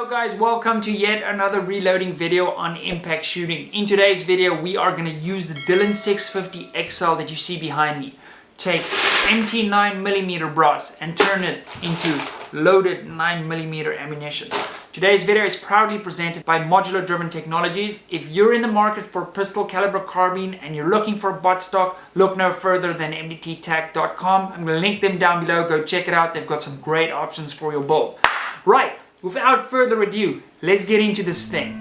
Hello guys, welcome to yet another reloading video on impact shooting. In today's video we are going to use the Dillon 650 XL that you see behind me. Take empty 9mm brass and turn it into loaded 9mm ammunition. Today's video is proudly presented by Modular Driven Technologies. If you're in the market for pistol caliber carbine and you're looking for butt stock, look no further than mdttac.com. I'm going to link them down below. Go check it out. They've got some great options for your build. Right, without further ado, let's get into this thing.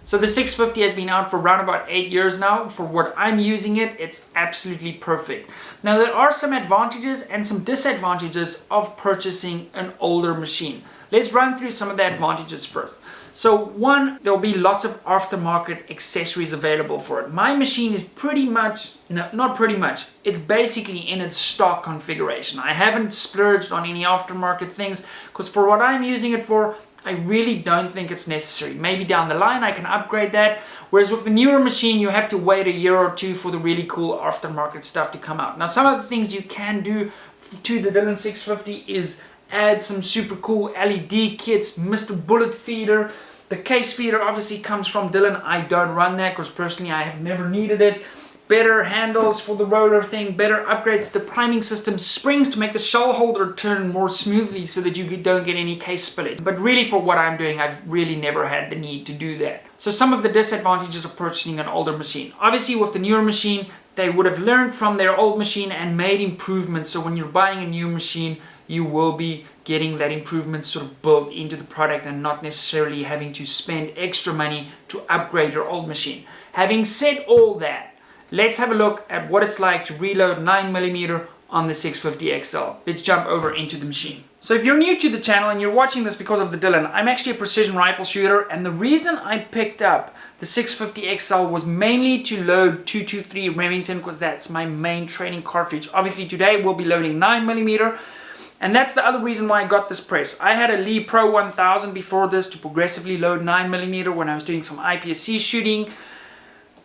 So the 650 has been out for around about 8 years now. For what I'm using it, it's absolutely perfect. Now there are some advantages and some disadvantages of purchasing an older machine. Let's run through some of the advantages first. So one, there'll be lots of aftermarket accessories available for it. My machine is pretty much, no, not pretty much, it's basically in its stock configuration. I haven't splurged on any aftermarket things because for what I'm using it for, I really don't think it's necessary. Maybe down the line I can upgrade that. Whereas with the newer machine, you have to wait a year or two for the really cool aftermarket stuff to come out. Now some of the things you can do to the Dillon 650 is add some super cool LED kits, Mr. Bullet feeder. The case feeder obviously comes from Dillon. I don't run that because personally I have never needed it. Better handles for the roller thing, better upgrades to the priming system, springs to make the shell holder turn more smoothly so that you don't get any case spillage. But really for what I'm doing, I've really never had the need to do that. So some of the disadvantages of purchasing an older machine. Obviously with the newer machine, they would have learned from their old machine and made improvements. So when you're buying a new machine, you will be getting that improvement sort of built into the product and not necessarily having to spend extra money to upgrade your old machine. Having said all that, let's have a look at what it's like to reload 9mm on the 650 XL. Let's jump over into the machine. So if you're new to the channel and you're watching this because of the Dillon, I'm actually a precision rifle shooter, and the reason I picked up the 650 XL was mainly to load 223 Remington because that's my main training cartridge. Obviously today we'll be loading 9mm, and that's the other reason why I got this press. I had a Lee Pro 1000 before this to progressively load 9mm when I was doing some IPSC shooting.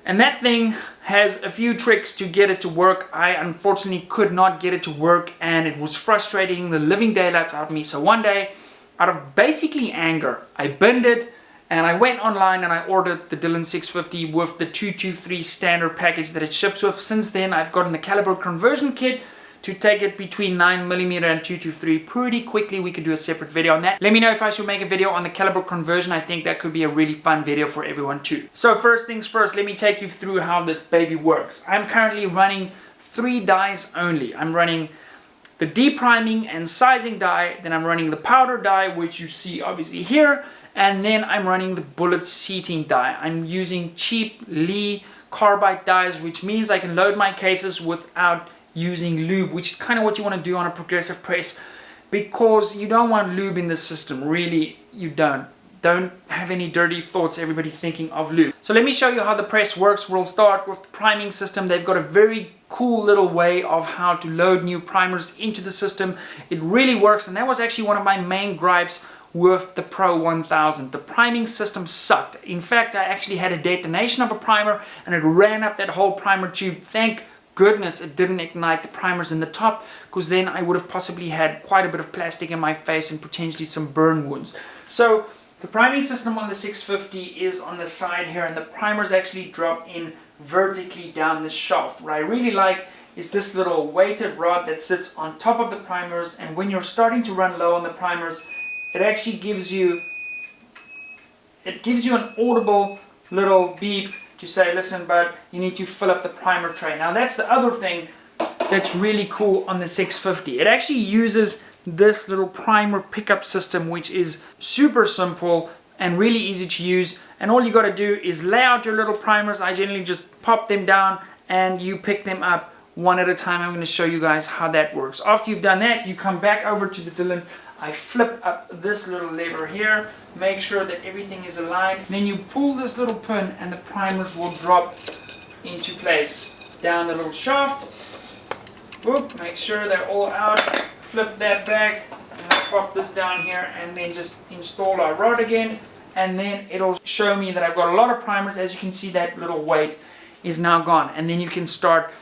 And that thing has a few tricks to get it to work. I unfortunately could not get it to work and it was frustrating the living daylights out of me. So one day, out of basically anger, I binned it and I went online and I ordered the Dillon 650 with the 223 standard package that it ships with. Since then, I've gotten the caliber conversion kit to take it between 9mm and 223 pretty quickly. We could do a separate video on that. Let me know if I should make a video on the caliber conversion. I think that could be a really fun video for everyone too. So first things first, let me take you through how this baby works. I'm currently running 3 dies only. I'm running the depriming and sizing die, then I'm running the powder die, which you see obviously here, and then I'm running the bullet seating die. I'm using cheap Lee carbide dies, which means I can load my cases without using lube, which is kind of what you want to do on a progressive press, because you don't want lube in the system. Really, you don't have any dirty thoughts, everybody thinking of lube. So let me show you how the press works. We'll start with the priming system. They've got a very cool little way of how to load new primers into the system. It really works, and that was actually one of my main gripes with the Pro 1000. The priming system sucked. In fact, I actually had a detonation of a primer and it ran up that whole primer tube. Thank goodness it didn't ignite the primers in the top, because then I would have possibly had quite a bit of plastic in my face and potentially some burn wounds. So the priming system on the 650 is on the side here, and the primers actually drop in vertically down the shaft. What I really like is this little weighted rod that sits on top of the primers, and when you're starting to run low on the primers, it actually gives you an audible little beep to say, listen bud, you need to fill up the primer tray. Now that's the other thing that's really cool on the 650. It actually uses this little primer pickup system, which is super simple and really easy to use, and all you got to do is lay out your little primers. I generally just pop them down and you pick them up one at a time. I'm going to show you guys how that works. After you've done that, you come back over to the Dillon. I flip up this little lever here, make sure that everything is aligned. Then you pull this little pin and the primers will drop into place down the little shaft. Whoop, make sure they're all out. Flip that back and I'll pop this down here and then just install our rod again. And then it'll show me that I've got a lot of primers. As you can see, that little weight is now gone, and then you can start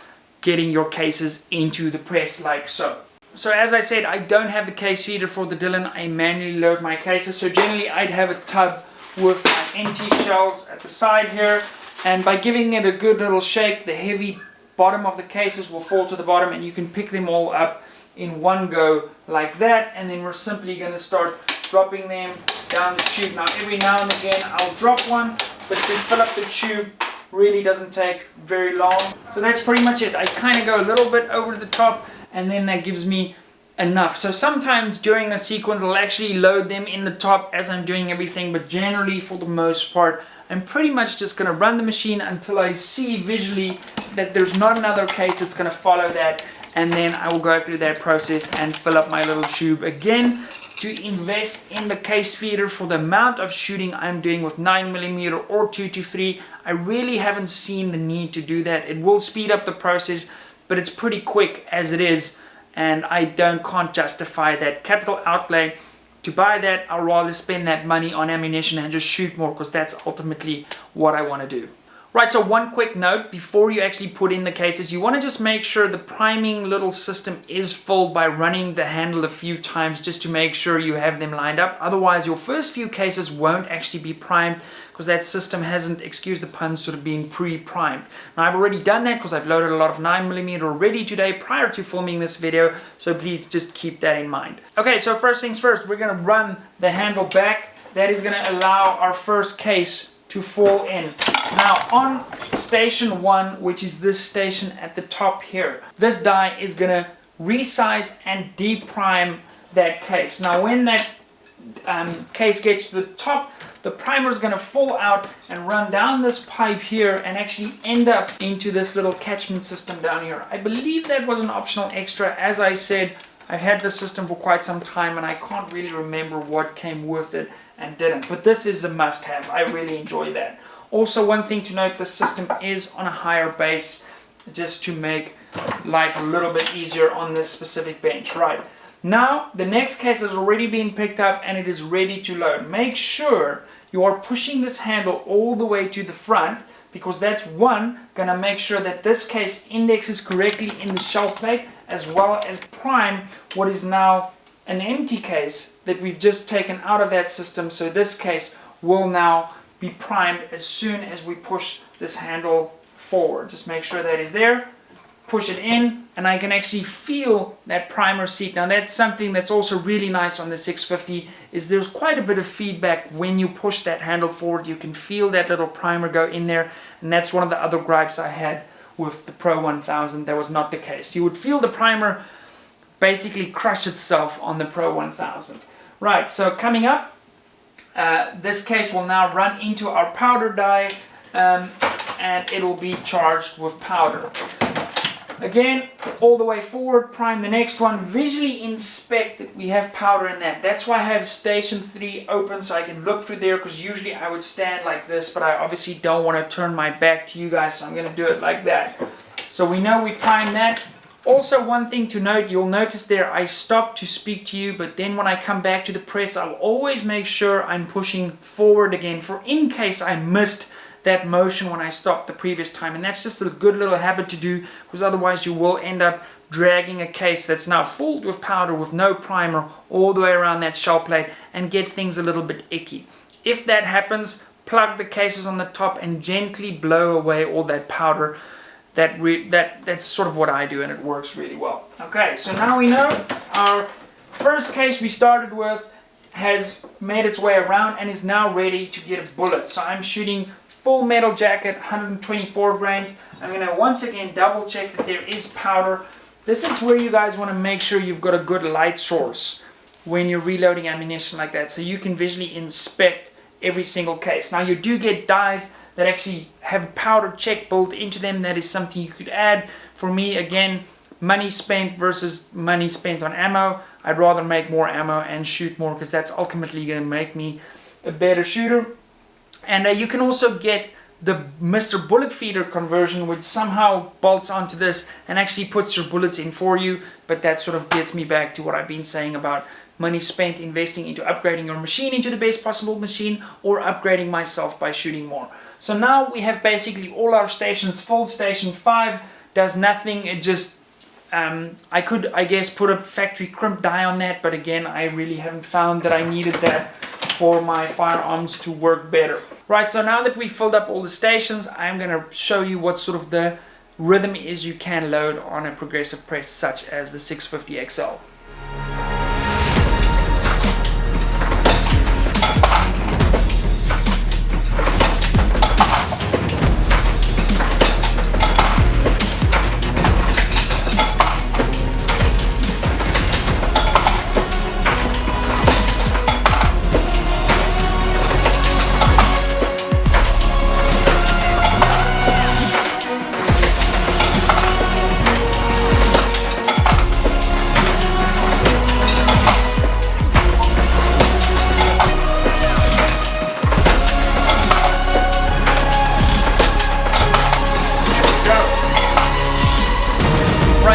getting your cases into the press like so. So as I said, I don't have the case feeder for the Dillon. I manually load my cases. So generally I'd have a tub with my empty shells at the side here, and by giving it a good little shake, the heavy bottom of the cases will fall to the bottom, and you can pick them all up in one go like that. And then we're simply going to start dropping them down the tube. Now every now and again I'll drop one, but to fill up the tube really doesn't take very long. So that's pretty much it. I kind of go a little bit over the top, and then that gives me enough. So sometimes during a sequence I'll actually load them in the top as I'm doing everything, but generally for the most part I'm pretty much just going to run the machine until I see visually that there's not another case that's going to follow that, and then I will go through that process and fill up my little tube again. To invest in the case feeder for the amount of shooting I'm doing with 9mm or 223, I really haven't seen the need to do that. It will speed up the process, but it's pretty quick as it is, and I can't justify that capital outlay to buy that. I'll rather spend that money on ammunition and just shoot more, because that's ultimately what I want to do. Right, so one quick note before you actually put in the cases, you want to just make sure the priming little system is full by running the handle a few times just to make sure you have them lined up. Otherwise, your first few cases won't actually be primed, because that system hasn't, excuse the pun, sort of been pre-primed. Now, I've already done that because I've loaded a lot of 9mm already today prior to filming this video, so please just keep that in mind. Okay, so first things first, we're going to run the handle back. That is going to allow our first case to fall in. Now on station 1, which is this station at the top here, this die is going to resize and deprime that case. Now when that case gets to the top, the primer is going to fall out and run down this pipe here and actually end up into this little catchment system down here. I believe that was an optional extra. As I said, I've had this system for quite some time and I can't really remember what came with it and didn't, but this is a must-have. I really enjoy that. Also, one thing to note, the system is on a higher base just to make life a little bit easier on this specific bench. Right, now the next case has already been picked up and it is ready to load. Make sure you are pushing this handle all the way to the front, because that's going to make sure that this case indexes correctly in the shell plate, as well as prime what is now an empty case that we've just taken out of that system. So this case will now be primed as soon as we push this handle forward. Just make sure that is there, push it in, and I can actually feel that primer seat. Now that's something that's also really nice on the 650, is there's quite a bit of feedback when you push that handle forward. You can feel that little primer go in there, and that's one of the other gripes I had with the Pro 1000. That was not the case. You would feel the primer basically crush itself on the Pro 1000. Right, so coming up, this case will now run into our powder die, and it will be charged with powder. Again, all the way forward, prime the next one, visually inspect that we have powder in that. That's why I have station 3 open so I can look through there, because usually I would stand like this, but I obviously don't want to turn my back to you guys, so I'm going to do it like that. So we know we prime that. Also, one thing to note, you'll notice there I stop to speak to you, but then when I come back to the press, I'll always make sure I'm pushing forward again, for in case I missed that motion when I stopped the previous time. And that's just a good little habit to do, because otherwise you will end up dragging a case that's now filled with powder with no primer all the way around that shell plate and get things a little bit icky. If that happens, plug the cases on the top and gently blow away all that powder. That's sort of what I do, and it works really well. Okay, so now we know our first case we started with has made its way around and is now ready to get a bullet. So I'm shooting full metal jacket, 124 grains. I'm going to once again double check that there is powder. This is where you guys want to make sure you've got a good light source when you're reloading ammunition like that, so you can visually inspect every single case. Now you do get dies that actually have a powder check built into them. That is something you could add. For me, again, money spent versus money spent on ammo, I'd rather make more ammo and shoot more, because that's ultimately going to make me a better shooter. And you can also get the Mr. Bullet Feeder conversion, which somehow bolts onto this and actually puts your bullets in for you. But that sort of gets me back to what I've been saying about money spent investing into upgrading your machine into the best possible machine, or upgrading myself by shooting more. So now we have basically all our stations full. Station 5 does nothing, it just I could, I guess, put a factory crimp die on that, but again, I really haven't found that I needed that for my firearms to work better. Right, so now that we filled up all the stations, I'm going to show you what sort of the rhythm is you can load on a progressive press such as the 650 XL.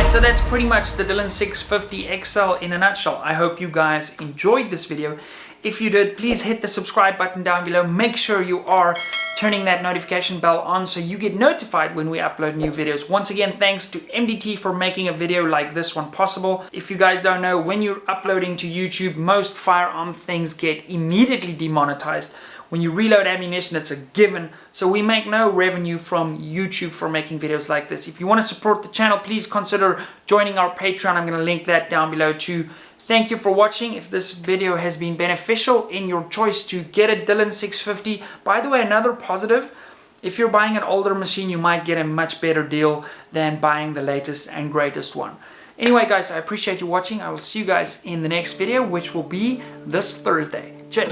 So that's pretty much the Dillon 650 XL in a nutshell. I hope you guys enjoyed this video. If you did, please hit the subscribe button down below. Make sure you are turning that notification bell on so you get notified when we upload new videos. Once again, thanks to MDT for making a video like this one possible. If you guys don't know, when you're uploading to YouTube, most firearm things get immediately demonetized. When you reload ammunition, it's a given. So we make no revenue from YouTube for making videos like this. If you want to support the channel, please consider joining our Patreon. I'm going to link that down below too. Thank you for watching. If this video has been beneficial in your choice to get a Dillon 650, by the way, another positive, if you're buying an older machine, you might get a much better deal than buying the latest and greatest one. Anyway, guys, I appreciate you watching. I will see you guys in the next video, which will be this Thursday. Cheers.